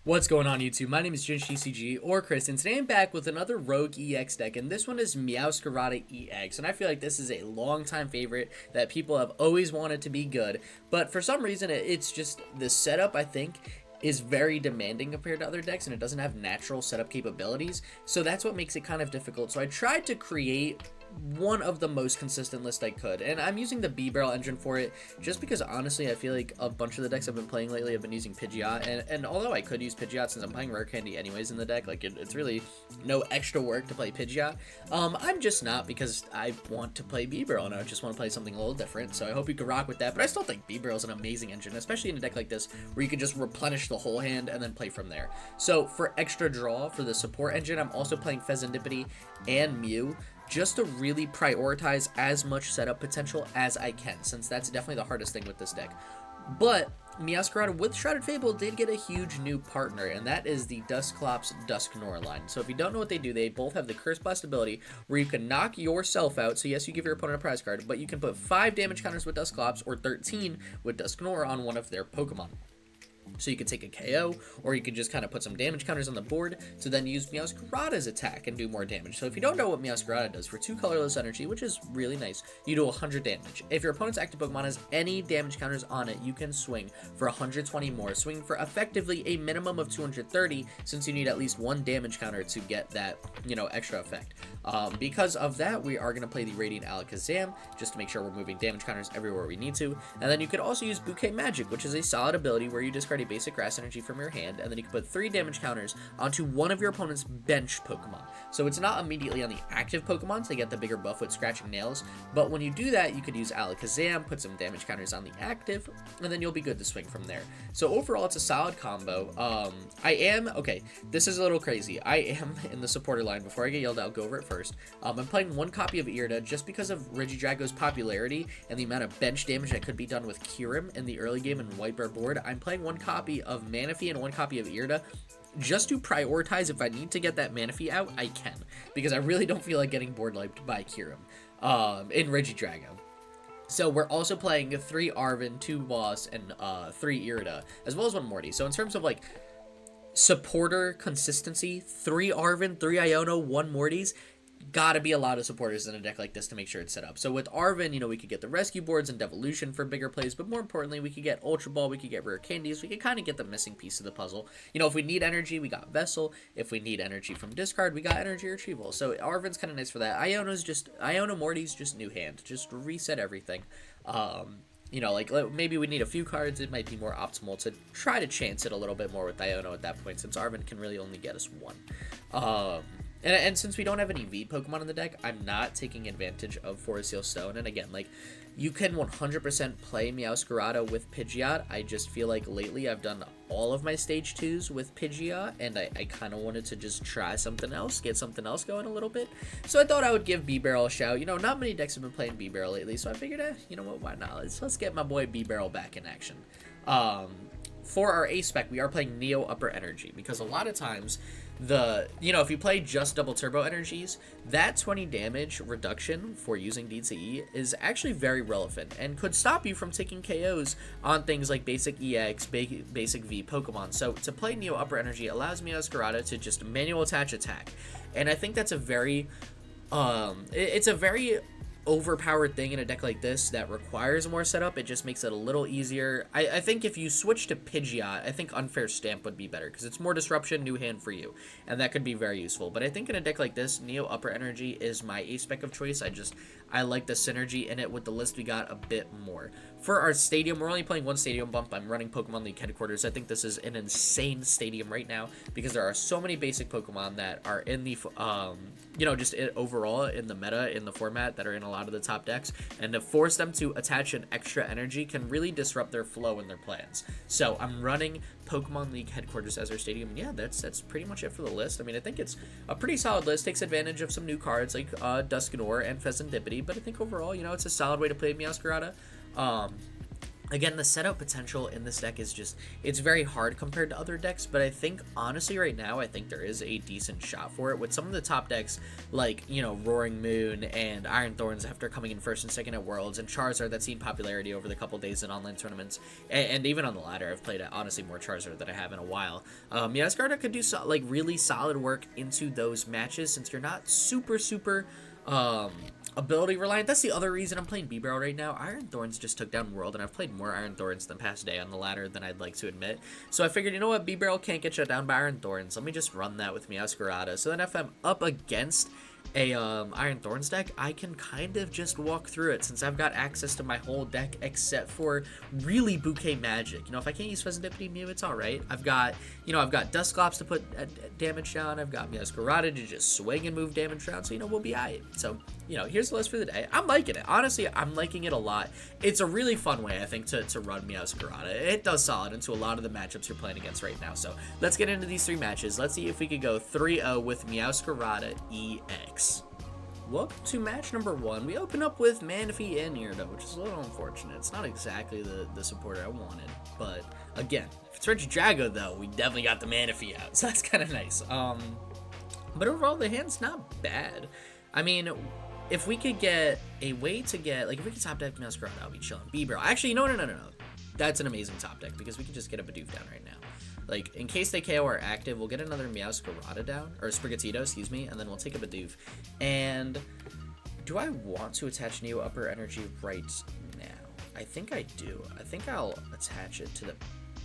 What's going on YouTube? My name is ginj-tcg or Chris, and today I'm back with another Rogue EX deck, and this one is Meowscarada EX, and I feel like this is a long-time favorite that people have always wanted to be good, but for some reason it's just the setup, I think, is very demanding compared to other decks, and it doesn't have natural setup capabilities, so that's what makes it kind of difficult. So I tried to create one of the most consistent lists I could, and I'm using the Bibarel engine for it just because honestly I feel like a bunch of the decks I've been playing lately have been using Pidgeot, and although I could use Pidgeot since I'm playing Rare Candy anyways in the deck, like it's really no extra work to play Pidgeot, I'm just not, because I want to play Bibarel and I just want to play something a little different, so I hope you can rock with that. But I still think Bibarel is an amazing engine, especially in a deck like this where you can just replenish the whole hand and then play from there. So for extra draw for the support engine, I'm also playing Fezandipity and Mew, just to really prioritize as much setup potential as I can, since that's definitely the hardest thing with this deck. But Meowscarada with Shrouded Fable did get a huge new partner, and that is the Dusclops Dusknoir line. So if you don't know what they do, they both have the Curse Blast ability where you can knock yourself out. So yes, you give your opponent a prize card, but you can put 5 damage counters with Dusclops or 13 with Dusknoir on one of their Pokemon. So you can take a KO, or you can just kind of put some damage counters on the board to then use Meowscarada's attack and do more damage. So if you don't know what Meowscarada does, for 2 colorless energy, which is really nice, you do 100 damage. If your opponent's active Pokemon has any damage counters on it, you can swing for 120 more, swing for effectively a minimum of 230, since you need at least 1 damage counter to get that, extra effect. Because of that, we are going to play the Radiant Alakazam, just to make sure we're moving damage counters everywhere we need to. And then you could also use Bouquet Magic, which is a solid ability where you discard a basic grass energy from your hand, and then you can put 3 damage counters onto one of your opponent's bench Pokemon. So it's not immediately on the active Pokemon to get the bigger buff with Scratching Nails, but when you do that, you could use Alakazam, put some damage counters on the active, and then you'll be good to swing from there. So overall, it's a solid combo. Okay, this is a little crazy. I am in the supporter line. Before I get yelled out, I'll go over it first. I'm playing 1 copy of Irida just because of Regidrago's popularity and the amount of bench damage that could be done with Kyurem in the early game and White Bear board. I'm playing 1 copy of Manaphy and 1 copy of Irida just to prioritize. If I need to get that Manaphy out, I can, because I really don't feel like getting board wiped by Kyurem in Regidrago. So we're also playing 3 Arven, 2 Boss, and 3 Irida, as well as 1 Morty. So in terms of like supporter consistency, 3 Arven, 3 Iono, 1 Mortys, gotta be a lot of supporters in a deck like this to make sure it's set up. So with Arven, we could get the rescue boards and Devolution for bigger plays, but more importantly, we could get Ultra Ball, we could get Rare Candies, we could kind of get the missing piece of the puzzle. If we need energy, we got Vessel. If we need energy from discard, we got energy retrieval. So Arven's kind of nice for that. Iono Morty's just new hand, just reset everything. Like maybe we need a few cards. It might be more optimal to try to chance it a little bit more with Iono at that point, since Arven can really only get us 1. And since we don't have any V Pokemon in the deck, I'm not taking advantage of Forest Seal Stone. And again, like, you can 100% play Meowscarada with Pidgeot. I just feel like lately I've done all of my stage 2s with Pidgeot, and I kind of wanted to just try something else, get something else going a little bit. So I thought I would give Bibarel a shout. Not many decks have been playing Bibarel lately, so I figured, you know what, why not? Let's get my boy Bibarel back in action. For our A spec, we are playing Neo Upper Energy, because a lot of times if you play just double turbo energies, that 20 damage reduction for using DCE is actually very relevant and could stop you from taking KOs on things like basic EX, basic V Pokemon. So to play Neo Upper Energy allows Meowscarada to just manual attach attack, and I think that's a very it's a very overpowered thing in a deck like this that requires more setup. It just makes it a little easier. I think if you switch to Pidgeot, I think Unfair Stamp would be better, because it's more disruption, new hand for you, and that could be very useful. But I think in a deck like this, Neo Upper Energy is my A-spec of choice. I like the synergy in it with the list we got a bit more. For our stadium, we're only playing 1 stadium bump. I'm running Pokemon League headquarters. I think this is an insane stadium right now, because there are so many basic Pokemon that are in the overall in the meta, in the format, that are in a lot of the top decks, and to force them to attach an extra energy can really disrupt their flow and their plans. So I'm running Pokemon League headquarters as our stadium, and yeah, that's pretty much it for the list. I mean, I think it's a pretty solid list, takes advantage of some new cards like Dusknoir and Fezandipity, but I think overall, it's a solid way to play Meowscarada. Again, the setup potential in this deck is just, it's very hard compared to other decks, but I think, honestly, right now, I think there is a decent shot for it with some of the top decks, like, you know, Roaring Moon and Iron Thorns after coming in first and second at Worlds, and Charizard that's seen popularity over the couple days in online tournaments, and even on the ladder, I've played, honestly, more Charizard than I have in a while. Meowscarada could do, like, really solid work into those matches, since you're not super, ability reliant. That's the other reason I'm playing Bibarel right now. Iron Thorns just took down World, and I've played more Iron Thorns than past day on the ladder than I'd like to admit. So I figured, you know what, Bibarel can't get shut down by Iron Thorns. Let me just run that with Meowscarada. So then if I'm up against a Iron Thorns deck, I can kind of just walk through it since I've got access to my whole deck except for really Bouquet Magic. You know, if I can't use Pheasantipity Mew, it's alright. I've got, you know, I've got Dusclops to put damage down. I've got Meowscarada to just swing and move damage down, so, you know, we'll be alright. So, you know, here's the list for the day. I'm liking it. Honestly, I'm liking it a lot. It's a really fun way, I think, to run Meowscarada. It does solid into a lot of the matchups you're playing against right now. So, let's get into these 3 matches. Let's see if we could go 3-0 with Meowscarada EX. Welcome to match number 1. We open up with Manaphy and Irida, which is a little unfortunate. It's not exactly the supporter I wanted, but again, if it's Regidrago though, we definitely got the Manaphy out, so that's kind of nice. But overall, the hand's not bad. I mean, if we could get a way to get, like, if we could top deck Meowscarada, I'll be chilling. Bibarel. Actually, no. That's an amazing top deck because we can just get a Bidoof down right now. Like, in case they KO our active, we'll get another Meowscarada down, or Sprigatito, excuse me, and then we'll take a Bidoof. And do I want to attach Neo Upper Energy right now? I think I do. I think I'll attach it to the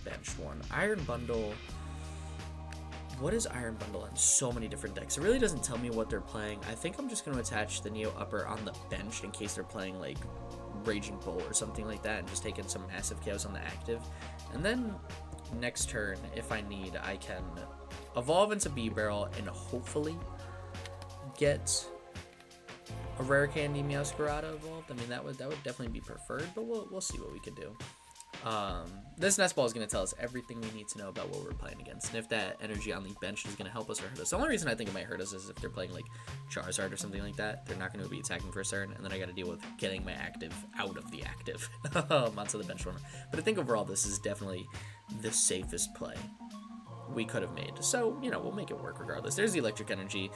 benched one. Iron Bundle. What is Iron Bundle on so many different decks? It really doesn't tell me what they're playing. I think I'm just going to attach the Neo Upper on the bench in case they're playing, like, Raging Bull or something like that, and just take in some massive chaos on the active. And then next turn, if I need, I can evolve into Bibarel and hopefully get a Rare Candy Meowscarada evolved. I mean, that would definitely be preferred, but we'll see what we can do. This Nest Ball is going to tell us everything we need to know about what we're playing against, and if that energy on the bench is going to help us or hurt us. The only reason I think it might hurt us is if they're playing, like, Charizard or something like that. They're not going to be attacking for a turn, and then I got to deal with getting my active out of the active onto the bench one. But I think overall this is definitely the safest play we could have made. So, you know, we'll make it work regardless. There's the Electric Energy.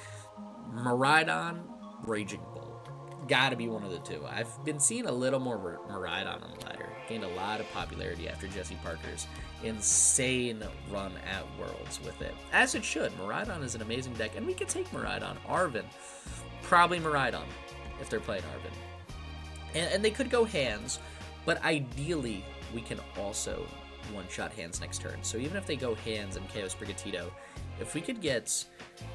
Miraidon, Raging Bull. Gotta be one of the two. I've been seeing a little more Miraidon on the ladder. Gained a lot of popularity after Jesse Parker's insane run at Worlds with it. As it should. Miraidon is an amazing deck, and we could take Miraidon. Arven. Probably Miraidon if they're playing Arven. And they could go hands, but ideally we can also one-shot hands next turn. So even if they go hands and KO Sprigatito, if we could get...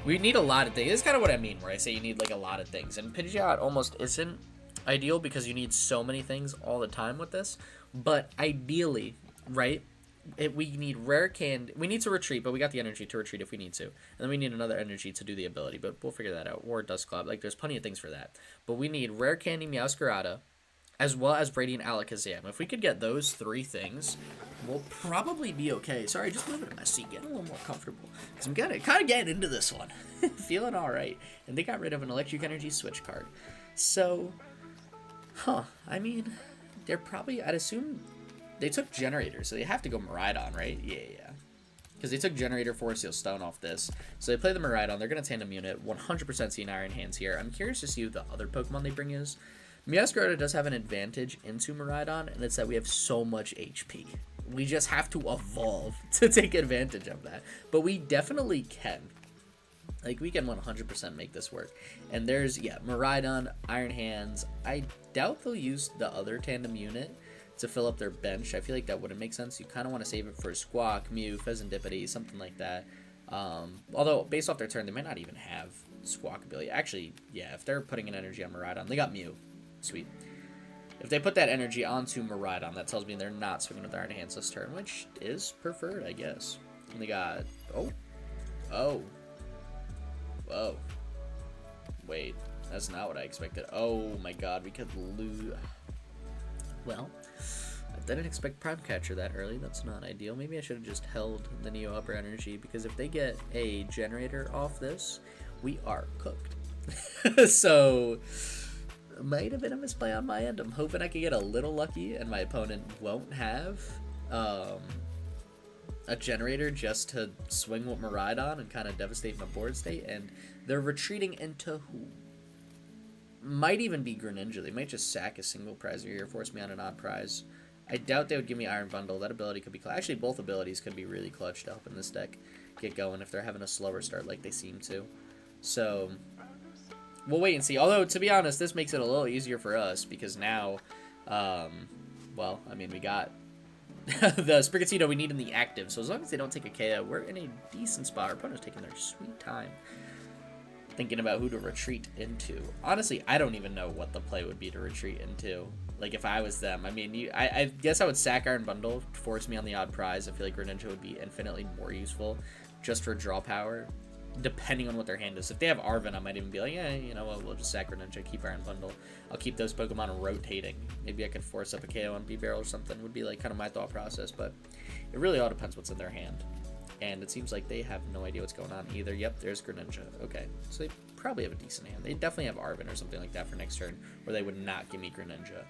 We need a lot of things. This is kind of what I mean, where I say you need, like, a lot of things. And Pidgeot almost isn't ideal because you need so many things all the time with this. But ideally, right, we need Rare Candy. We need to retreat, but we got the energy to retreat if we need to. And then we need another energy to do the ability, but we'll figure that out. Or Dusclops. Like, there's plenty of things for that. But we need Rare Candy Meowscarada, as well as Radiant Alakazam. If we could get those 3 things, we'll probably be okay. Sorry, just moving to my seat, getting a little more comfortable. Because I'm kind of getting into this one. Feeling alright. And they got rid of an Electric Energy switch card. So, I mean, they're probably, I'd assume, they took Generator, so they have to go Miraidon, right? Yeah. Because they took Generator, Force Seal, Stone off this. So they play the Miraidon. They're going to tandem unit. 100% see an Iron Hands here. I'm curious to see who the other Pokemon they bring is. Meowscarada does have an advantage into Miraidon, and it's that we have so much HP. We just have to evolve to take advantage of that. But we definitely can. Like, we can 100% make this work. And there's, yeah, Miraidon, Iron Hands. I doubt they'll use the other tandem unit to fill up their bench. I feel like that wouldn't make sense. You kind of want to save it for Squawk, Mew, Pheasantipity, something like that. Although, based off their turn, they might not even have Squawk ability. Actually, yeah, if they're putting an energy on Miraidon, they got Mew. Sweet. If they put that energy onto Miraidon, that tells me they're not swinging with Iron Hands this turn, which is preferred, I guess. And they got... Oh. Wait, that's not what I expected. Oh my god, we could lose... Well, I didn't expect Prime Catcher that early. That's not ideal. Maybe I should have just held the Neo Upper Energy, because if they get a Generator off this, we are cooked. So... might have been a misplay on my end. I'm hoping I can get a little lucky and my opponent won't have a generator just to swing with Miraidon and kind of devastate my board state. And they're retreating into who? Might even be Greninja. They might just sack a single prize here, force me on an odd prize. I doubt they would give me Iron Bundle. That ability could be clutch. Actually, both abilities could be really clutch to help in this deck get going if they're having a slower start like they seem to. So we'll wait and see. Although, to be honest, this makes it a little easier for us because now, well, I mean, we got the Sprigatito we need in the active. So as long as they don't take a KO, we're in a decent spot. Our opponent's taking their sweet time thinking about who to retreat into. Honestly, I don't even know what the play would be to retreat into. Like, if I was them, I mean, I guess I would sack Iron Bundle, force me on the odd prize. I feel like Greninja would be infinitely more useful just for draw power, depending on what their hand is. If they have Arven, I might even be like, yeah, you know what, we'll just sack Greninja, keep Iron Bundle. I'll keep those Pokemon rotating. Maybe I could force up a KO on Bibarel or something, would be like kind of my thought process, but it really all depends what's in their hand. And it seems like they have no idea what's going on either. Yep, there's Greninja. Okay, so they probably have a decent hand. They definitely have Arven or something like that for next turn, where they would not give me Greninja.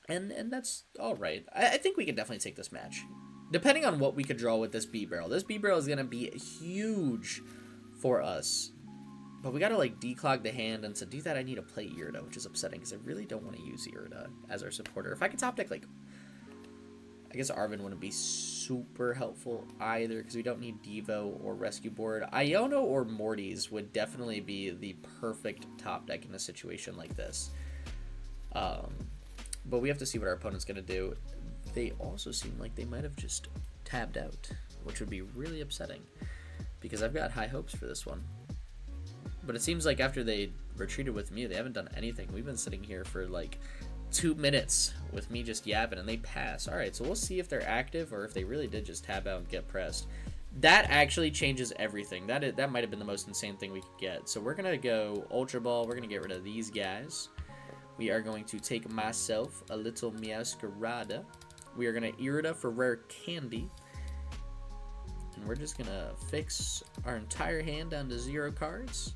And that's all right. I think we can definitely take this match, depending on what we could draw with this Bibarel. This Bibarel is gonna be huge for us, but we gotta like declog the hand, and to do that, I need to play Irida, which is upsetting because I really don't want to use Irida as our supporter. If I could top deck like, I guess Arven wouldn't be super helpful either because we don't need Devo or Rescue Board. Iono or Morty's would definitely be the perfect top deck in a situation like this. But we have to see what our opponent's going to do. They also seem like they might have just tabbed out, which would be really upsetting because I've got high hopes for this one. But it seems like after they retreated with me, they haven't done anything. We've been sitting here for like 2 minutes with me just yapping, and they pass. All right, so we'll see if they're active or if they really did just tab out and get pressed. That actually changes everything. That might have been the most insane thing we could get. So we're gonna go Ultra Ball. We're gonna get rid of these guys. We are going to take myself a little Meowscarada. We are gonna Irida for rare candy, and we're just gonna fix our entire hand down to 0 cards.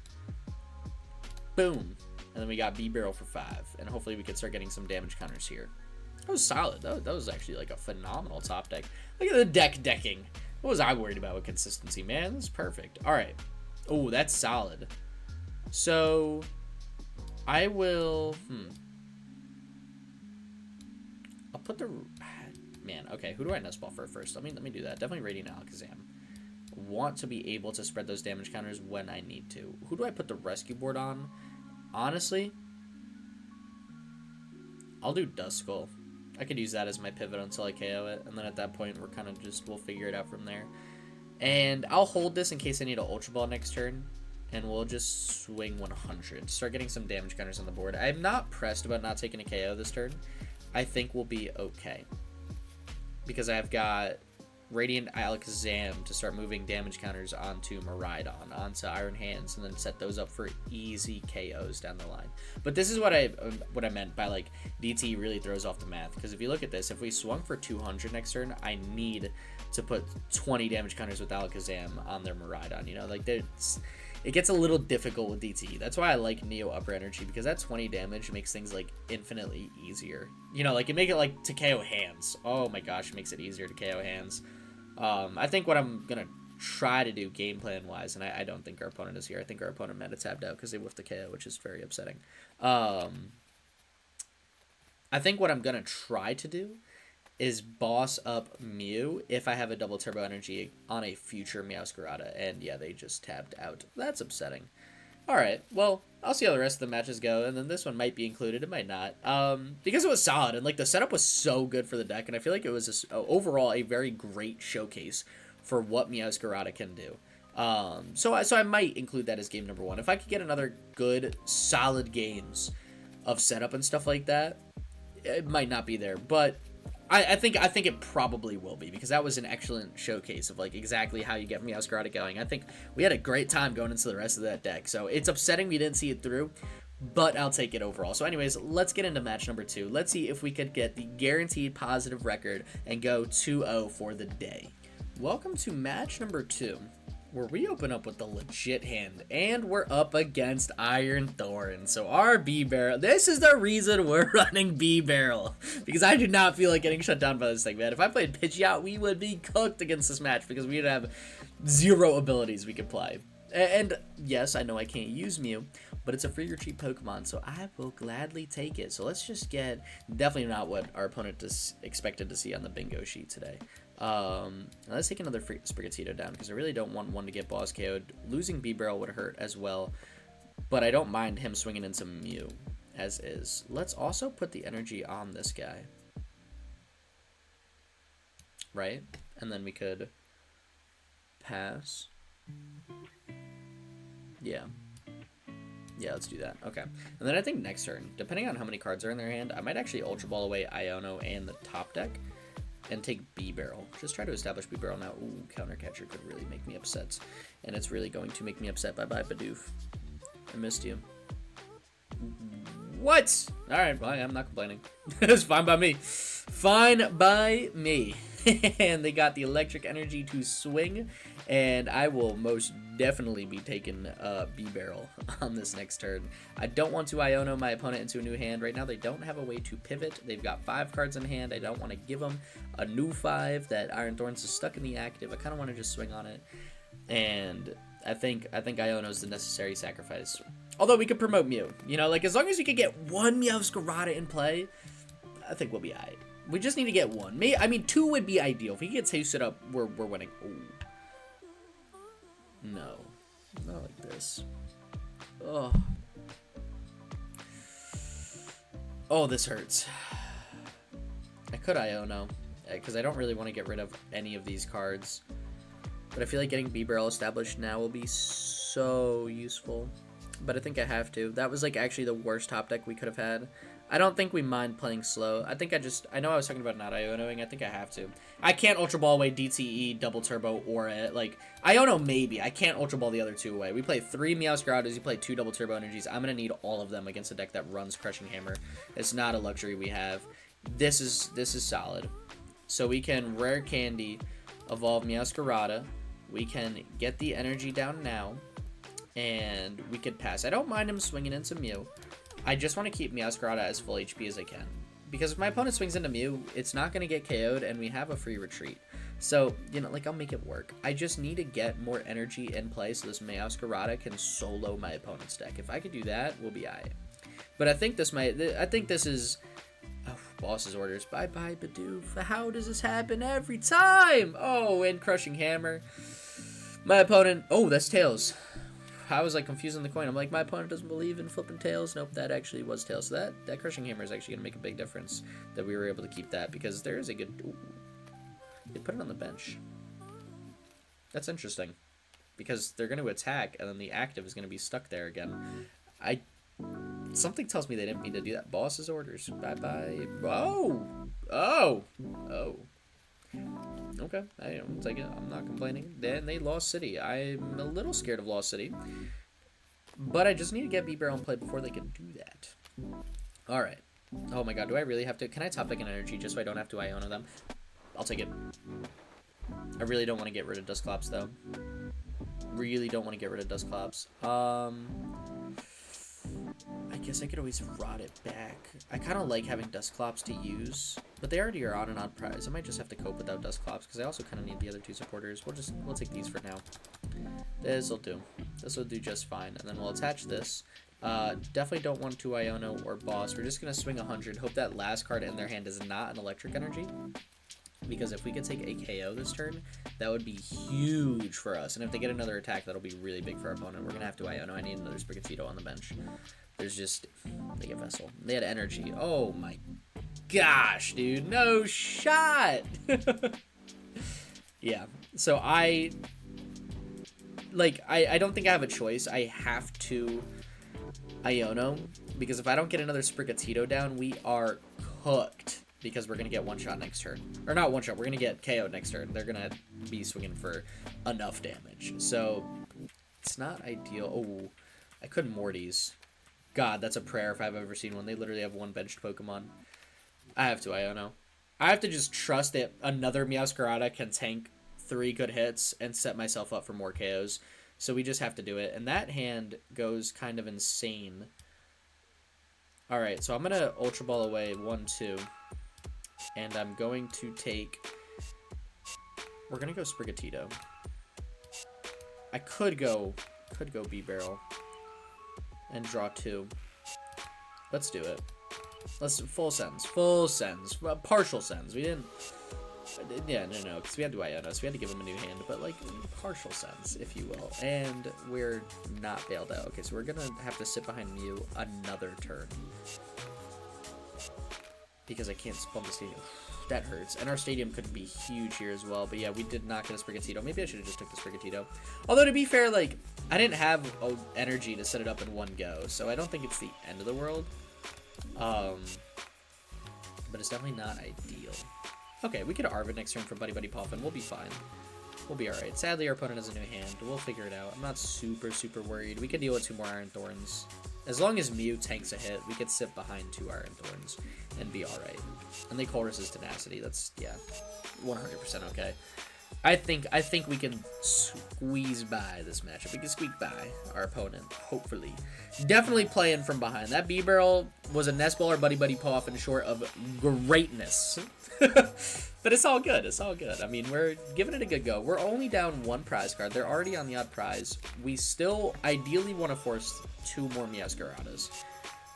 Boom. And then we got Bibarel for 5, and hopefully we can start getting some damage counters here. That was solid. That was actually like a phenomenal top deck. Look at the decking. What was I worried about with consistency, man? This is perfect. All right. Oh, that's solid. So I will. I'll put the man. Okay, who do I nest ball for first? Let me do that. Definitely Radiant Alakazam. Want to be able to spread those damage counters when I need to. Who do I put the rescue board on? Honestly, I'll do Duskull. I could use that as my pivot until I KO it, and then at that point, we're kind of just, we'll figure it out from there. And I'll hold this in case I need an Ultra Ball next turn, and we'll just swing 100. Start getting some damage counters on the board. I'm not pressed about not taking a KO this turn. I think we'll be okay. Because I've got Radiant Alakazam to start moving damage counters onto Miraidon, onto Iron Hands, and then set those up for easy KOs down the line. But this is what I meant by like DT really throws off the math, because if you look at this, if we swung for 200 next turn, I need to put 20 damage counters with Alakazam on their Miraidon. You know, like it gets a little difficult with DT. That's why I like Neo Upper Energy, because that 20 damage makes things like infinitely easier. You know, like it make it like to KO hands. Oh my gosh, it makes it easier to KO hands. I think what I'm going to try to do game plan wise, and I don't think our opponent is here. I think our opponent might have tabbed out because they whiffed the KO, which is very upsetting. I think what I'm going to try to do is boss up Mew if I have a double turbo energy on a future Meowscarada. And yeah, they just tabbed out. That's upsetting. All right, well, I'll see how the rest of the matches go, and then this one might be included, it might not, because it was solid, and like the setup was so good for the deck, and I feel like it was overall a very great showcase for what Meowscarada can do. So I might include that as game number 1. If I could get another good, solid games of setup and stuff like that, it might not be there, but I think it probably will be, because that was an excellent showcase of like exactly how you get Meowscarada going. I think we had a great time going into the rest of that deck, so it's upsetting we didn't see it through, but I'll take it overall. So anyways, let's get into match number 2. Let's see if we could get the guaranteed positive record and go 2-0 for the day. Welcome to match number 2. where we open up with the legit hand, and we're up against Iron Thorn. So our Bibarel, this is the reason we're running Bibarel, because I do not feel like getting shut down by this thing, man. If I played Pidgeot, we would be cooked against this match, because we'd have 0 abilities we could play. And yes, I know I can't use Mew, but it's a free or cheap Pokemon, so I will gladly take it. So let's just get, definitely not what our opponent expected to see on the bingo sheet today. Let's take another Sprigatito down, because I really don't want one to get boss KO'd. Losing Bibarel would hurt as well, but I don't mind him swinging into Mew as is. Let's also put the energy on this guy, right? And then we could pass. Yeah, let's do that. Okay, and then I think next turn, depending on how many cards are in their hand, I might actually Ultra Ball away Iono and the top deck and take Bibarel. Just try to establish Bibarel now. Ooh, Counter Catcher could really make me upset, and it's really going to make me upset. Bye-bye, Bidoof. I missed you. What? Alright, well, I'm not complaining. It's fine by me. Fine by me. And they got the electric energy to swing, and I will most definitely be taking Bibarel on this next turn. I don't want to Iono my opponent into a new hand. Right now they don't have a way to pivot. They've got 5 cards in hand. I don't want to give them a new 5 that Iron Thorns is stuck in the active. I kind of want to just swing on it, and I think Iono is the necessary sacrifice. Although we could promote Mew, you know, like as long as we could get one Meowscarada in play, I think we'll be alright. We just need to get one. I mean, 2 would be ideal. If he gets Haste up, we're winning. Ooh. No. Not like this. Oh. Oh, this hurts. I could Iono, because I don't really want to get rid of any of these cards. But I feel like getting Bibarel established now will be so useful. But I think I have to. That was like actually the worst top deck we could have had. I don't think we mind playing slow. I know I was talking about not Ionoing. I think I have to. I can't Ultra Ball away DTE, Double Turbo, or like, Iono maybe. I can't Ultra Ball the other 2 away. We play 3 Meowscaradas, you play 2 Double Turbo Energies. I'm going to need all of them against a deck that runs Crushing Hammer. It's not a luxury we have. This is solid. So we can Rare Candy, evolve Meowscarada. We can get the energy down now, and we could pass. I don't mind him swinging into Mew. I just want to keep Meowscarada as full HP as I can, because if my opponent swings into Mew, it's not going to get KO'd, and we have a free retreat. So, you know, like, I'll make it work. I just need to get more energy in play so this Meowscarada can solo my opponent's deck. If I could do that, we'll be alright. But I think this is... Oh, boss's orders. Bye-bye, Bidoof. How does this happen every time? Oh, and Crushing Hammer. My opponent... Oh, that's Tails. I was like confusing the coin. I'm like, my opponent doesn't believe in flipping Tails. Nope, that actually was Tails. So that Crushing Hammer is actually going to make a big difference that we were able to keep that, because there is a good... Ooh, they put it on the bench. That's interesting, because they're going to attack, and then the active is going to be stuck there again. Something tells me they didn't mean to do that. Boss's orders. Bye-bye. Oh! Oh! Oh. Okay, I'll take it. I'm not complaining. Then they lost City. I'm a little scared of Lost City, but I just need to get Bibarel in play before they can do that. Alright. Oh my god, do I really have to... Can I top deck an energy just so I don't have to Iono them? I'll take it. I really don't want to get rid of Dusclops, though. Really don't want to get rid of Dusclops. I guess I could always rot it back. I kind of like having Dusclops to use, but they already are on an odd prize. I might just have to cope without Dusclops, because I also kind of need the other 2 supporters. We'll take these for now. This'll do. This will do just fine, and then we'll attach this. Definitely don't want to Iono or Boss. We're just gonna swing 100. Hope that last card in their hand is not an Electric Energy, because if we could take a KO this turn, that would be huge for us. And if they get another attack, that'll be really big for our opponent. We're gonna have to Iono. I need another Sprigatito on the bench. There's just... They get Vessel. They had energy. Oh my gosh, dude. No shot! Yeah. So I don't think I have a choice. I have to Iono, because if I don't get another Sprigatito down, we are cooked. Because we're going to get one-shot next turn. Or not one-shot, we're going to get KO'd next turn. They're going to be swinging for enough damage. So, it's not ideal. Oh, I couldn't Morty's. God, that's a prayer if I've ever seen one. They literally have one benched Pokemon. I have to Iono. I have to just trust that another Meowscarada can tank 3 good hits and set myself up for more KOs. So we just have to do it. And that hand goes kind of insane. Alright, so I'm going to Ultra Ball away 1-2. And I'm going to take... We're going to go Sprigatito. I could go Bibarel and draw 2. Let's do it. Let's full sends, partial sends. We didn't. Yeah, no, because we had to Iono, so we had to give him a new hand, but like partial sends, if you will. And we're not bailed out. Okay, so we're gonna have to sit behind Mew another turn because I can't spawn the stadium. That hurts. And our stadium could be huge here as well. But yeah, we did not get a Sprigatito. Maybe I should have just took the Sprigatito. Although, to be fair, like, I didn't have energy to set it up in one go. So I don't think it's the end of the world. But it's definitely not ideal. Okay, we could Arvid next turn for Buddy Buddy Puffin. We'll be fine. We'll be alright. Sadly, our opponent has a new hand. We'll figure it out. I'm not super worried. We could deal with 2 more Iron Thorns. As long as Mew tanks a hit, we could sit behind 2 Iron Thorns and be alright. And they Cold Resist Tenacity. That's, yeah, 100% okay. I think we can squeeze by this matchup. We can squeak by our opponent, hopefully. Definitely playing from behind. That Bibarel was a Nest Baller Buddy Buddy Puffin short of greatness. But it's all good. It's all good. I mean, we're giving it a good go. We're only down 1 prize card. They're already on the odd prize. We still ideally want to force 2 more Meowscaradas.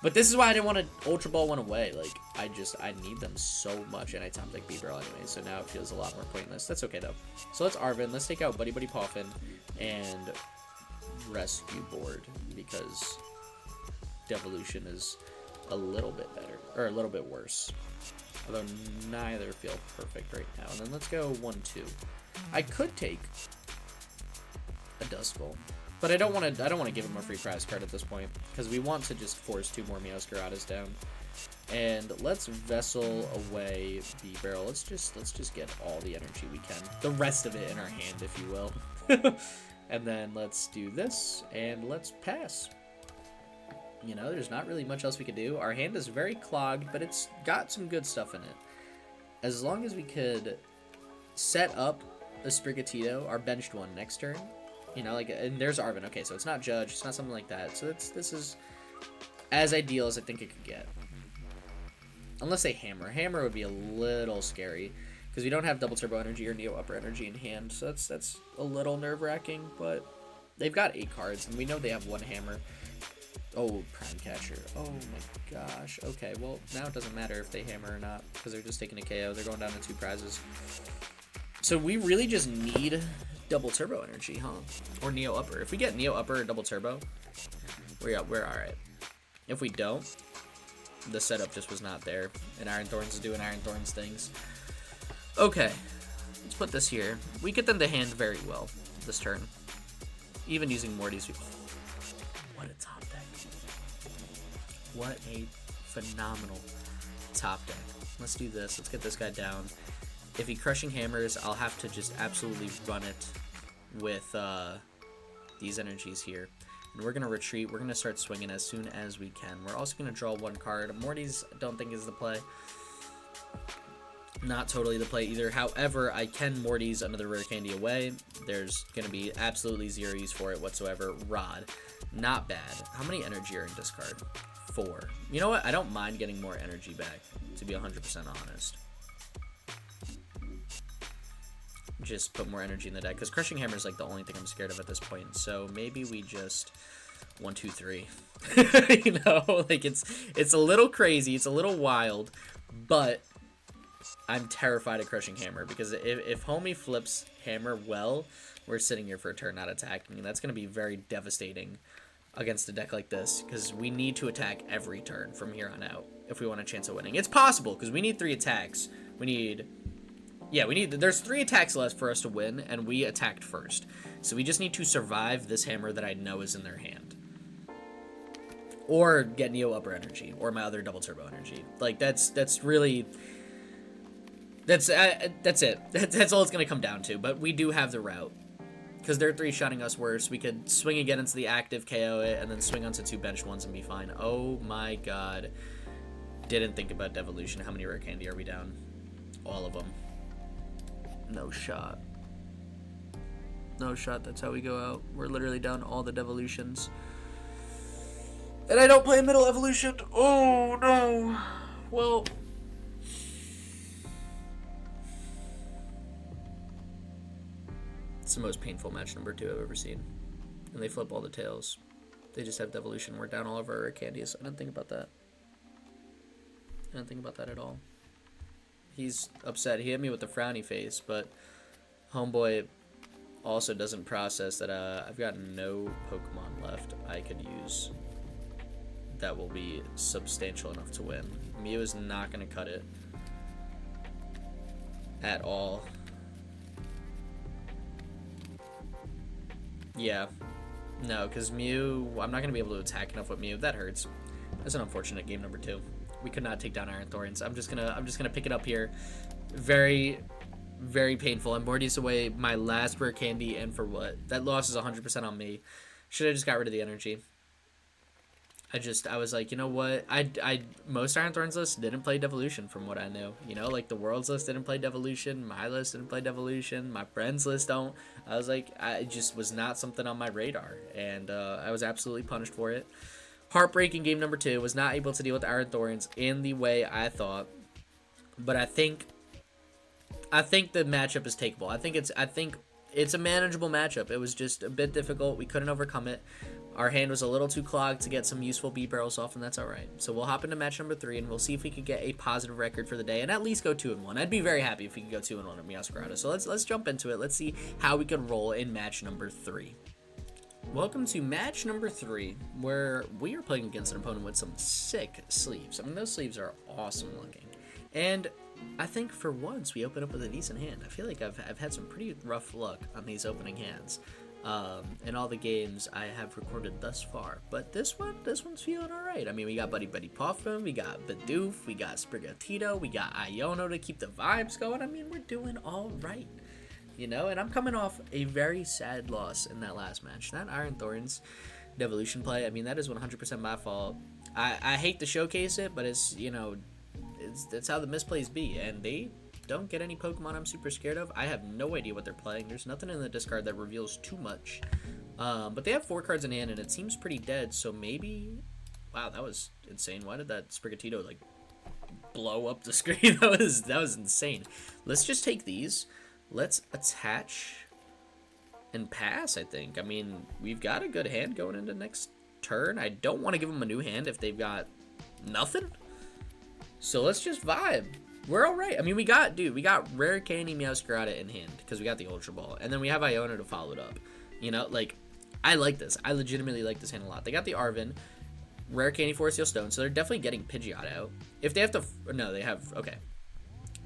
But this is why I didn't want to Ultra Ball 1 away. Like, I need them so much, and I top deck Bibarel anyway, so now it feels a lot more pointless. That's okay, though. So let's Arvin. Let's take out Buddy Buddy Puffin and Rescue Board, because Devolution is a little bit better, or a little bit worse. Although neither feel perfect right now. And then let's go 1-2. I could take a Duskull, but I don't want to give him a free prize card at this point because we want to just force 2 more Meowscaradas down. And let's Vessel away Bibarel. Let's just get all the energy we can. The rest of it in our hand, if you will. And then let's do this and let's pass. You know, there's not really much else we could do. Our hand is very clogged, but it's got some good stuff in it. As long as we could set up a Sprigatito, our benched one, next turn. You know, like, and there's Arvin. Okay, so it's not Judge, it's not something like that. So this is as ideal as I think it could get. Unless they Hammer. Hammer would be a little scary, because we don't have Double Turbo Energy or Neo Upper Energy in hand, so that's a little nerve-wracking, but they've got 8 cards, and we know they have 1 Hammer. Oh, Prime Catcher. Oh my gosh. Okay, well, now it doesn't matter if they Hammer or not, because they're just taking a KO. They're going down to 2 prizes. So we really just need Double Turbo Energy, huh? Or Neo Upper. If we get Neo Upper or Double Turbo, we're alright. If we don't, the setup just was not there, and Iron Thorns is doing Iron Thorns things. Okay, let's put this here. We get them to hand very well this turn. Even using Morty's. What a top deck. What a phenomenal top deck. Let's do this. Let's get this guy down. If he Crushing Hammers, I'll have to just absolutely run it with these energies here. And we're going to retreat. We're going to start swinging as soon as we can. We're also going to draw 1 card. Morty's, I don't think, is the play. Not totally the play either. However, I can Morty's another Rare Candy away. There's going to be absolutely 0 use for it whatsoever. Rod. Not bad. How many energy are in discard? 4. You know what? I don't mind getting more energy back, to be 100% honest. Just put more energy in the deck, because Crushing Hammer is like the only thing I'm scared of at this point. So maybe we just 1, 2, 3. You know, like it's a little crazy, it's a little wild, but I'm terrified of Crushing Hammer, because if homie flips Hammer well, we're sitting here for a turn not attacking, and that's going to be very devastating against a deck like this, because we need to attack every turn from here on out if we want a chance of winning. It's possible, because we need 3 attacks. There's 3 attacks left for us to win, and we attacked first. So we just need to survive this Hammer that I know is in their hand. Or get Neo Upper Energy, or my other Double Turbo Energy. Like, that's really... That's it. That's all it's going to come down to. But we do have the route, because they're 3-shotting us worse. We could swing again into the active, KO it, and then swing onto 2 benched ones and be fine. Oh my god. Didn't think about Devolution. How many Rare Candy are we down? All of them. No shot. No shot, that's how we go out. We're literally down all the devolutions. And I don't play middle evolution. Oh, no. Well, it's the most painful match number 2 I've ever seen. And they flip all the tails. They just have devolution. We're down all of our candies. I didn't think about that. I didn't think about that at all. He's upset. He hit me with a frowny face, but homeboy also doesn't process that I've got no Pokemon left I could use that will be substantial enough to win. Mew is not going to cut it at all. Yeah. No, because Mew, I'm not going to be able to attack enough with Mew. That hurts. That's an unfortunate game number 2. We could not take down Iron Thorns. I'm just gonna pick it up here. Very, very painful. I'm Morty's away my last rare candy, and for what? That loss is 100% on me. Should have just got rid of the energy. I was like, you know what? Most Iron Thorns lists didn't play Devolution from what I knew. You know, like the Worlds list didn't play Devolution, my list didn't play Devolution, my friends list don't. I was like, I just was not something on my radar, and I was absolutely punished for it. Heartbreaking game number 2. Was not able to deal with Iron Thorns in the way I thought, but I think the matchup is takeable. I think it's a manageable matchup. It was just a bit difficult. We couldn't overcome it. Our hand was a little too clogged to get some useful Bibarels off, and that's all right. So we'll hop into match number 3, and we'll see if we could get a positive record for the day and at least go 2-1. I'd be very happy if we could go 2-1 at Meowscarada. So let's jump into it. Let's see how we can roll in match number 3. Welcome to match number 3, where we are playing against an opponent with some sick sleeves. I mean, those sleeves are awesome looking. And I think for once we open up with a decent hand. I feel like I've had some pretty rough luck on these opening hands in all the games I have recorded thus far. But this one's feeling alright. I mean, we got Buddy Puffin, we got Bidoof, we got Sprigatito, we got Iono to keep the vibes going. I mean, we're doing alright. You know, and I'm coming off a very sad loss in that last match. That Iron Thorns devolution play, I mean, that is 100% my fault. I hate to showcase it, but it's, you know, it's how the misplays be, and they don't get any Pokemon I'm super scared of. I have no idea what they're playing. There's nothing in the discard that reveals too much. But they have 4 cards in hand, and it seems pretty dead, so maybe... Wow, that was insane. Why did that Sprigatito, like, blow up the screen? That was insane. Let's just take these. Let's attach and pass, I think. I mean, we've got a good hand going into next turn. I don't want to give them a new hand if they've got nothing. So let's just vibe. We're all right. I mean, we got Rare Candy Meowscarada in hand because we got the Ultra Ball. And then we have Iono to follow it up. You know, like, I like this. I legitimately like this hand a lot. They got the Arven, Rare Candy Forest Seal Stone, so they're definitely getting Pidgeot out. If they have to... No, they have... Okay.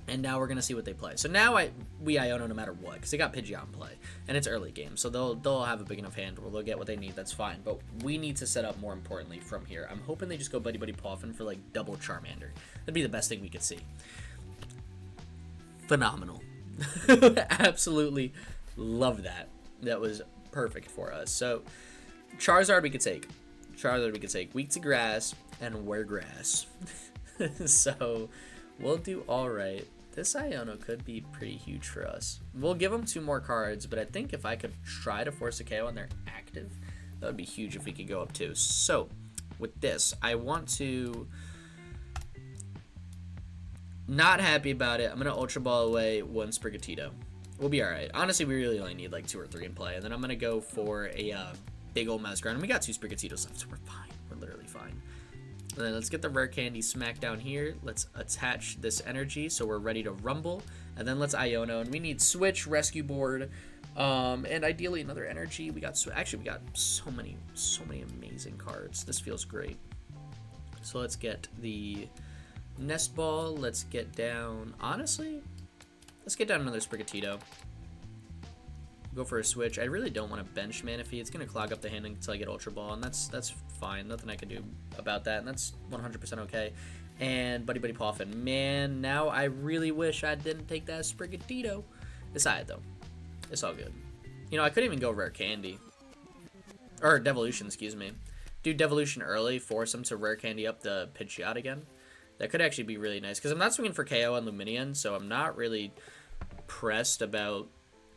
And now we're going to see what they play. So now we Iono no matter what, because they got Pidgeot in play. And it's early game, so they'll have a big enough hand where they'll get what they need. That's fine. But we need to set up more importantly from here. I'm hoping they just go Buddy Puffin for, like, double Charmander. That'd be the best thing we could see. Phenomenal. Absolutely love that. That was perfect for us. So, Charizard we could take. Weak to Grass, and Wear Grass. So... we'll do alright. This Iono could be pretty huge for us. We'll give them 2 more cards, but I think if I could try to force a KO and they're active, that would be huge if we could go up 2. So, with this, I want to... Not happy about it. I'm going to Ultra Ball away 1 Sprigatito. We'll be alright. Honestly, we really only need like 2 or 3 in play. And then I'm going to go for a big old Meowscarada. And we got 2 Sprigatitos left, so we're fine. We're literally fine. And then let's get the Rare Candy smack down here. Let's attach this energy so we're ready to rumble. And then let's Iono. And we need Switch, Rescue Board, and ideally another energy. We got so many amazing cards. This feels great. So let's get the Nest Ball. Let's get down, honestly, let's get down another Sprigatito. Go for a switch. I really don't want to bench Manaphy. It's going to clog up the hand until I get Ultra Ball, and that's fine. Nothing I can do about that, and that's 100% okay. And Buddy Puffin. Man, now I really wish I didn't take that Sprigatito. It's alright, though. It's all good. You know, I could even go Rare Candy. Or Devolution, excuse me. Do Devolution early, force him to Rare Candy up the Pidgeot again. That could actually be really nice, because I'm not swinging for KO on Luminion, so I'm not really pressed about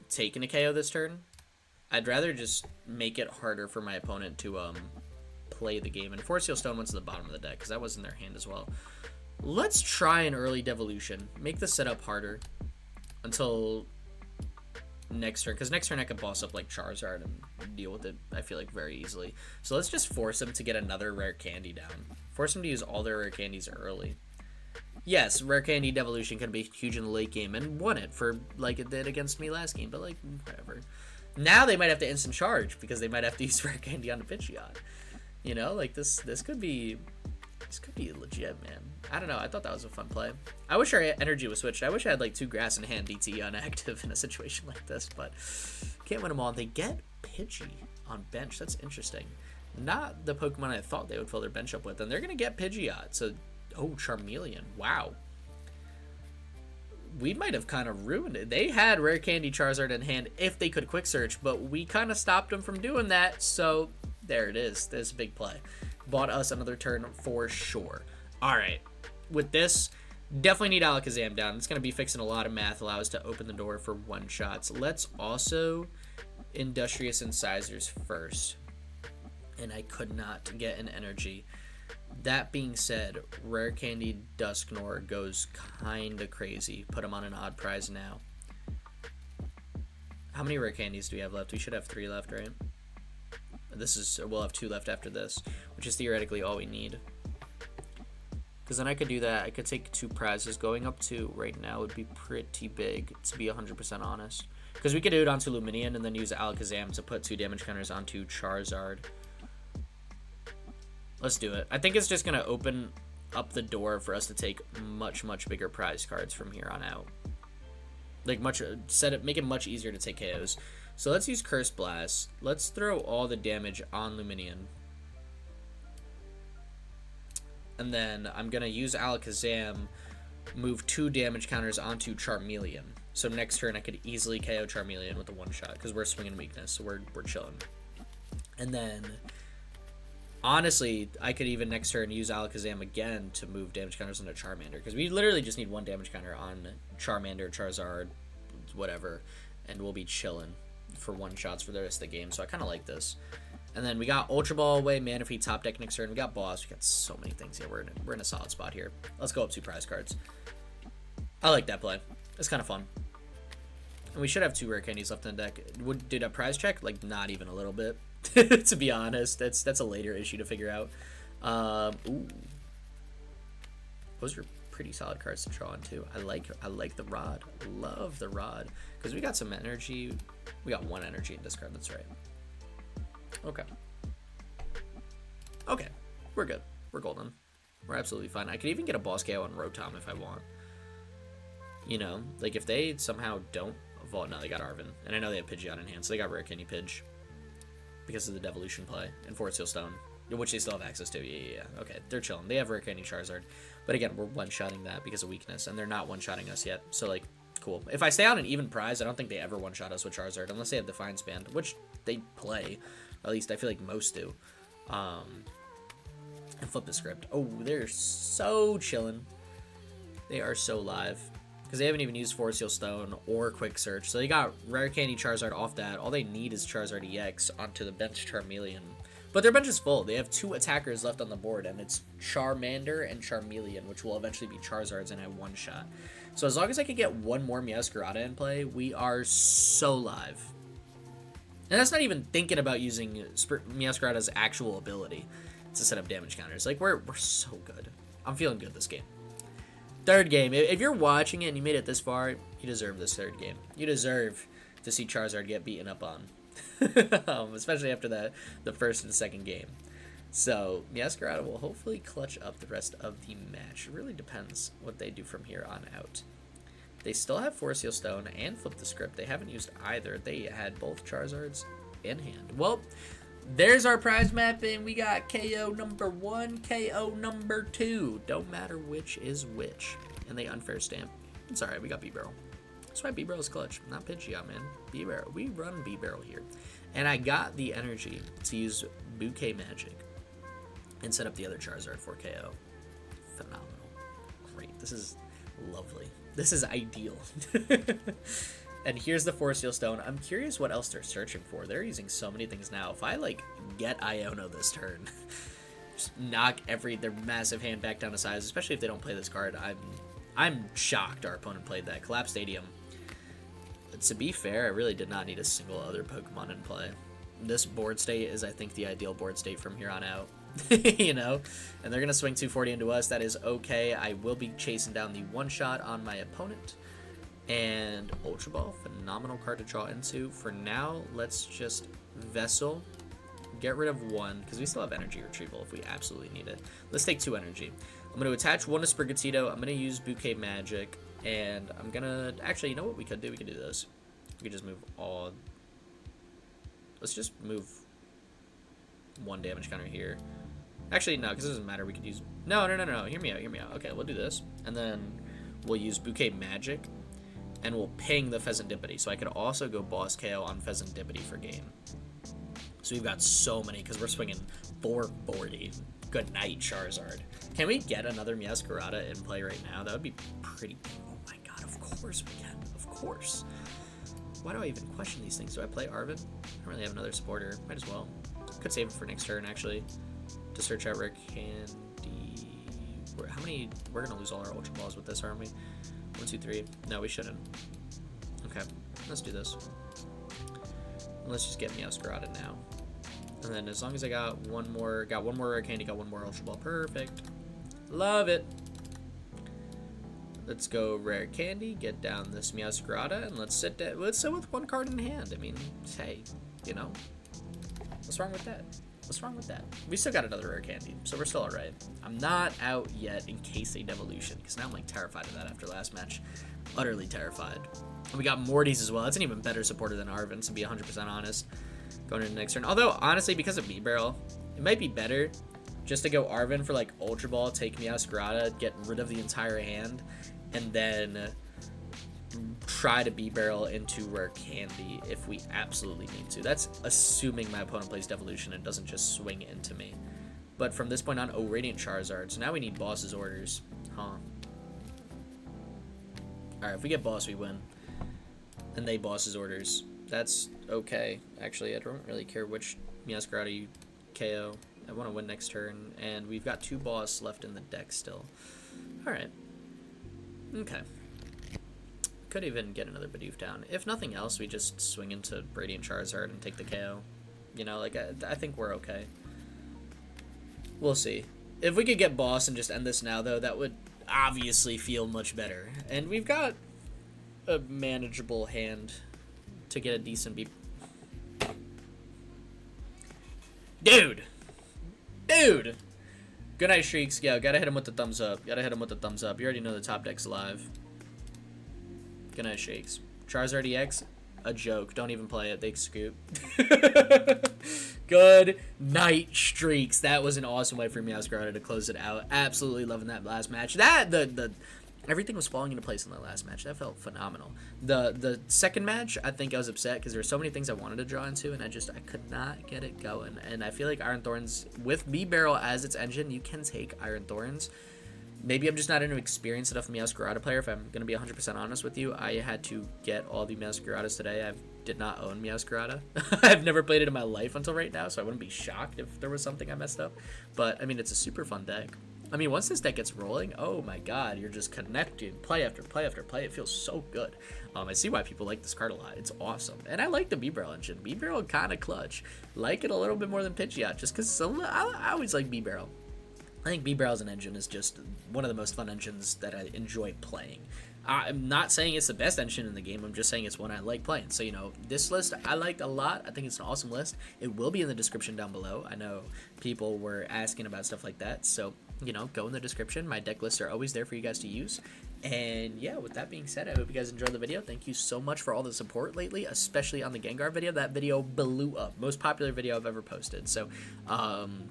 taking a KO this turn. I'd rather just make it harder for my opponent to play the game. And Force Heal Stone went to the bottom of the deck because that was in their hand as well. Let's try an early Devolution. Make the setup harder until next turn, because next turn I can boss up like Charizard and deal with it, I feel like, very easily. So let's just force him to get another rare candy down. Force him to use all their rare candies early. Yes, rare candy Devolution can be huge in the late game, and won it for like it did against me last game, but like, whatever. Now they might have to instant charge because they might have to use rare candy on the Pidgeot. You know, like this could be legit, man. I don't know. I thought that was a fun play. I wish our energy was switched. I wish I had like 2 grass in hand DT unactive in a situation like this, but can't win them all. They get Pidgey on bench. That's interesting. Not the Pokemon I thought they would fill their bench up with, and they're gonna get Pidgeot. So, oh, Charmeleon. Wow. We might have kind of ruined it. They had Rare Candy Charizard in hand if they could Quick Search, but we kind of stopped them from doing that. So there it is. There's a big play. Bought us another turn for sure. All right. With this, definitely need Alakazam down. It's going to be fixing a lot of math, allow us to open the door for one-shots. Let's also Industrious Incisors first. And I could not get an energy. That being said, Rare Candy Dusknoir goes kind of crazy. Put him on an odd prize now. How many Rare Candies do we have left? We should have 3 left, right? We'll have 2 left after this, which is theoretically all we need. Because then I could do that. I could take 2 prizes. Going up to right now would be pretty big, to be 100% honest. Because we could do it onto Luminion and then use Alakazam to put 2 damage counters onto Charizard. Let's do it. I think it's just going to open up the door for us to take much, much bigger prize cards from here on out. Like, make it much easier to take KOs. So let's use Curse Blast. Let's throw all the damage on Luminion. And then I'm going to use Alakazam, move 2 damage counters onto Charmeleon. So next turn I could easily KO Charmeleon with a one-shot because we're swinging weakness, so we're chilling. And then, honestly, I could even next turn use Alakazam again to move damage counters onto Charmander because we literally just need 1 damage counter on Charmander, Charizard, whatever, and we'll be chilling for one-shots for the rest of the game. So I kind of like this. And then we got Ultra Ball away, Manaphy top deck next turn. We got Boss. We got so many things here. We're in a solid spot here. Let's go up 2 prize cards. I like that play. It's kind of fun. And we should have 2 rare candies left in the deck. Did a prize check? Like, not even a little bit. To be honest, that's a later issue to figure out. Ooh, those are pretty solid cards to draw on too. I like the Rod. Love the Rod because we got some energy. We got 1 energy in discard. That's right. Okay, we're good. We're golden. We're absolutely fine. I could even get a boss KO on Rotom if I want. You know, like if they somehow don't evolve. No, they got Arven, and I know they have Pidgeot in hand, so they got Rare Candy Pidge because of the Devolution play and Force Heal Stone, which they still have access to. Yeah. Okay, they're chilling. They have Rare Candy Charizard, but again, we're one-shotting that because of weakness, and they're not one-shotting us yet. So like, cool. If I stay on an even prize, I don't think they ever one-shot us with Charizard unless they have Defiance Band, which they play. At least I feel like most do. And flip the script. Oh, they're so chilling. They are so live. Because they haven't even used Force Heal Stone or Quick Search. So they got Rare Candy Charizard off that. All they need is Charizard EX onto the bench Charmeleon. But their bench is full. They have 2 attackers left on the board. And it's Charmander and Charmeleon, which will eventually be Charizards and I one-shot. So as long as I can get 1 more Meowscarada in play, we are so live. And that's not even thinking about using Meowscarada's actual ability to set up damage counters. Like, we're so good. I'm feeling good this game. 3rd game. If you're watching it and you made it this far, you deserve this 3rd game. You deserve to see Charizard get beaten up on. Especially after the 1st and 2nd game. So, Meowscarada will hopefully clutch up the rest of the match. It really depends what they do from here on out. They still have Force Heal Stone and Flip the Script. They haven't used either. They had both Charizards in hand. Well, there's our prize map, and we got KO number 1, KO number 2. Don't matter which is which. And they unfair stamp. It's alright, we got Bibarel. That's why Bibarel's clutch, not Pidgeot, man. Bibarel. We run Bibarel here. And I got the energy to use Bouquet Magic and set up the other Charizard for KO. Phenomenal. Great. This is lovely. This is ideal. And here's the Force Seal Stone. I'm curious what else they're searching for. They're using so many things now. If I, like, get Iono this turn, just knock their massive hand back down to size, especially if they don't play this card. I'm shocked our opponent played that. Collapse Stadium. But to be fair, I really did not need a single other Pokemon in play. This board state is, I think, the ideal board state from here on out. You know? And they're going to swing 240 into us. That is okay. I will be chasing down the one-shot on my opponent. And Ultra Ball, phenomenal card to draw into. For now, let's just Vessel, get rid of one, because we still have energy retrieval if we absolutely need it. Let's take 2 energy. I'm going to attach 1 to Sprigatito. I'm going to use Bouquet Magic, and I'm going to, actually, you know what we could do? We could do this. We could just move all, let's just move 1 damage counter here. Actually, no, because it doesn't matter. We could use, no, hear me out. Okay, we'll do this, and then we'll use Bouquet Magic. And we'll ping the Pheasantipity. So I could also go Boss KO on Pheasantipity for game. So we've got so many because we're swinging 440. Good night, Charizard. Can we get another Meowscarada in play right now? That would be pretty... Oh my god, of course we can. Of course. Why do I even question these things? Do I play Arven? I don't really have another supporter. Might as well. Could save it for next turn, actually. To search out Rare Candy... How many... We're going to lose all our Ultra Balls with this, aren't we? 1, 2, 3. No, we shouldn't. Okay, let's do this. Let's just get Meowscarada now. And then as long as I got one more Rare Candy, got 1 more Ultra Ball. Perfect. Love it. Let's go Rare Candy, get down this Meowscarada, and let's sit with 1 card in hand. I mean, hey, you know, what's wrong with that? What's wrong with that? We still got another Rare Candy, so we're still alright. I'm not out yet in case they Devolution, because now I'm like terrified of that after last match. Utterly terrified. And we got Morty's as well. That's an even better supporter than Arven, to be 100% honest. Going into the next turn. Although, honestly, because of Bibarel, it might be better just to go Arven for like Ultra Ball, take Meowscarada, get rid of the entire hand, and then try to Bibarel into Rare Candy if we absolutely need to. That's assuming my opponent plays Devolution and doesn't just swing into me. But from this point on, oh, Radiant Charizard. So now we need Boss's orders. Huh. Alright, if we get Boss, we win. And they Boss's orders. That's okay. Actually, I don't really care which Meowscarada you KO. I want to win next turn. And we've got 2 Boss left in the deck still. Alright. Okay. Could even get another Bidoof down. If nothing else, we just swing into Radiant Charizard and take the KO. You know, like, I think we're okay. We'll see. If we could get Boss and just end this now, though, that would obviously feel much better. And we've got a manageable hand to get a decent beat. Dude! Dude! Good night, Shrieks. Yeah, gotta hit him with the thumbs up. Gotta hit him with the thumbs up. You already know the top deck's alive. Good night, Shakes. Charizard EX, a joke. Don't even play it. They scoop. Good night, Streaks. That was an awesome way for Meowscarada to close it out. Absolutely loving that last match. Everything was falling into place in the last match. That felt phenomenal. The second match, I think I was upset because there were so many things I wanted to draw into, and I could not get it going. And I feel like Iron Thorns, with Bibarel as its engine, you can take Iron Thorns. Maybe I'm just not an experienced enough Meowscarada player, if I'm going to be 100% honest with you. I had to get all the Meowscaradas today. I did not own Meowscarada. I've never played it in my life until right now, so I wouldn't be shocked if there was something I messed up. But, I mean, it's a super fun deck. I mean, once this deck gets rolling, oh my god, you're just connecting play after play after play. It feels so good. I see why people like this card a lot. It's awesome. And I like the Bibarel engine. Bibarel kind of clutch. Like it a little bit more than Pidgeot, just because I always like Bibarel. I think Bibarel as an engine is just one of the most fun engines that I enjoy playing. I'm not saying it's the best engine in the game. I'm just saying it's one I like playing. So, you know, this list I liked a lot. I think it's an awesome list. It will be in the description down below. I know people were asking about stuff like that. So, you know, go in the description. My deck lists are always there for you guys to use. And yeah, with that being said, I hope you guys enjoyed the video. Thank you so much for all the support lately, especially on the Gengar video. That video blew up. Most popular video I've ever posted. So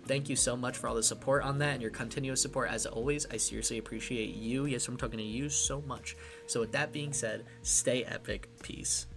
thank you so much for all the support on that and your continuous support. As always, I seriously appreciate you. Yes, I'm talking to you so much. So with that being said, stay epic. Peace.